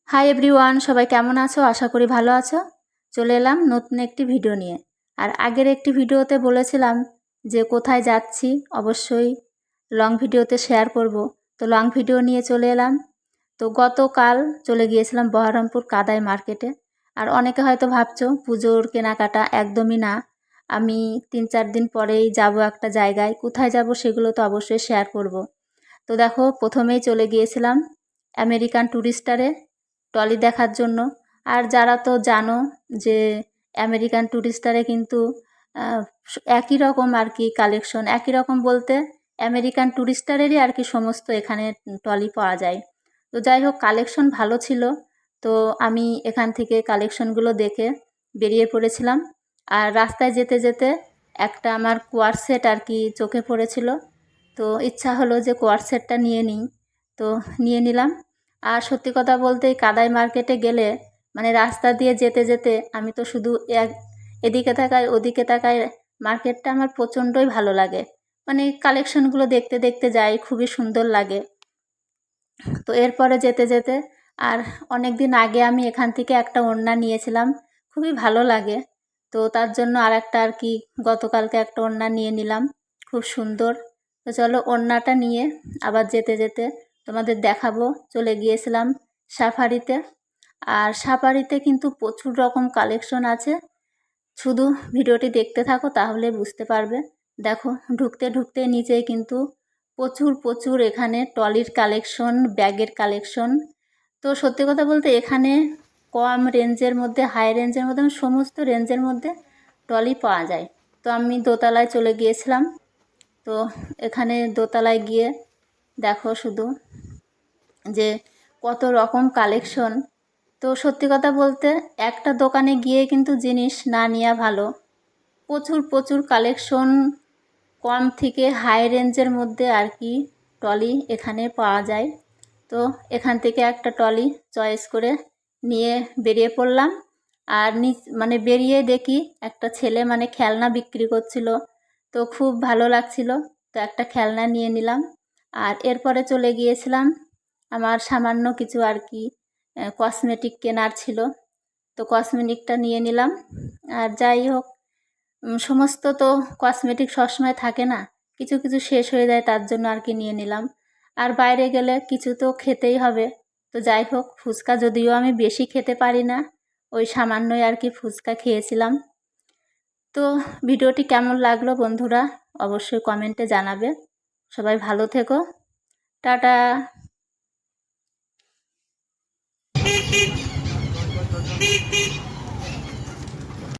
Hi everyone, সবাই কেমন আছো? আশা করি ভালো আছো। চলে এলাম নতুন একটি ভিডিও নিয়ে। আর আগের একটি ভিডিওতে বলেছিলাম যে কোথায় যাচ্ছি অবশ্যই লং ভিডিওতে শেয়ার করব। তো লং ভিডিও নিয়ে চলে এলাম। তো গতকাল চলে গিয়েছিলাম বহরমপুর কাদাই মার্কেটে। আর অনেকে হয়তো ভাবছো পুজোর কেনাকাটা, একদমই না। আমি 3-4 দিন পরেই যাব একটা জায়গায়। কোথায় যাব সেগুলো তো অবশ্যই শেয়ার করব। তো দেখো, প্রথমেই চলে গিয়েছিলাম আমেরিকান টুরিস্টারে ট্রলি দেখার জন্য। আর যারা তো জানো যে আমেরিকান টুরিস্টারে কিন্তু আহ, একই রকম আর কি কালেকশন, একই রকম বলতে আমেরিকান টুরিস্টারেরই আর কি সমস্ত এখানে ট্রলি পাওয়া যায়। তো যাই হোক, কালেকশন ভালো ছিল। তো আমি এখান থেকে কালেকশনগুলো দেখে বেরিয়ে পড়েছিলাম। আর রাস্তায় যেতে যেতে একটা আমার কোয়ার সেট আর কি চোখে পড়েছিল। তো ইচ্ছা হলো যে কোয়ার সেটটা নিয়ে নিই। তো নিয়ে নিলাম। আর সত্যি কথা বলতে এই কাদাই মার্কেটে গেলে মানে রাস্তা দিয়ে যেতে যেতে আমি তো শুধু এদিকে তাকাই ওদিকে তাকাই। মার্কেটটা আমার প্রচণ্ডই ভালো লাগে। মানে কালেকশনগুলো দেখতে দেখতে যাই, খুবই সুন্দর লাগে। তো এরপরে যেতে যেতে আর অনেক দিন আগে আমি এখান থেকে একটা ওড়না নিয়েছিলাম, খুবই ভালো লাগে। তো তার জন্য আর একটা আর কি গতকালকে একটা ওড়না নিয়ে নিলাম, খুব সুন্দর। তো চলো, ওড়নাটা নিয়ে আবার যেতে যেতে তোমাদের দেখাবো। চলে গিয়েছিলাম সাফারিতে। আর সাফারিতে কিন্তু প্রচুর রকম কালেকশন আছে। শুধু ভিডিওটি দেখতে থাকো তাহলে বুঝতে পারবে। দেখো, ঢুকতে ঢুকতে নিচেই কিন্তু প্রচুর প্রচুর এখানে ট্রলির কালেকশন, ব্যাগের কালেকশন। তো সত্যি কথা বলতে এখানে কম রেঞ্জের মধ্যে, হাই রেঞ্জের মধ্যে, সমস্ত রেঞ্জের মধ্যে ট্রলি পাওয়া যায়। তো আমি দোতলায় চলে গিয়েছিলাম। তো এখানে দোতলায় গিয়ে দেখো শুধু যে কত রকম কালেকশন। তো সত্যি কথা বলতে একটা দোকানে গিয়ে কিন্তু জিনিস না নেওয়া ভালো। প্রচুর প্রচুর কালেকশন, কম থেকে হাই রেঞ্জের মধ্যে আর কি ট্রলি এখানে পাওয়া যায়। তো এখান থেকে একটা ট্রলি চয়েস করে নিয়ে বেরিয়ে পড়লাম। আর মানে বেরিয়ে দেখি একটা ছেলে মানে খেলনা বিক্রি করছিল। তো খুব ভালো লাগছিল। তো একটা খেলনা নিয়ে নিলাম। আর এরপরে চলে গিয়েছিলাম আমার সামান্য কিছু আর কি কসমেটিক কেনার ছিল। তো কসমেটিকটা নিয়ে নিলাম। আর যাই হোক, সমস্ত তো কসমেটিক সবসময় থাকে না, কিছু কিছু শেষ হয়ে যায়, তার জন্য আর কি নিয়ে নিলাম। আর বাইরে গেলে কিছু তো খেতেই হবে। তো যাই হোক, ফুচকা যদিও আমি বেশি খেতে পারি না, ওই সামান্যই আর কি ফুচকা খেয়েছিলাম। তো ভিডিওটি কেমন লাগলো বন্ধুরা অবশ্যই কমেন্টে জানাবে। সবাই ভালো থেকো। টাটা।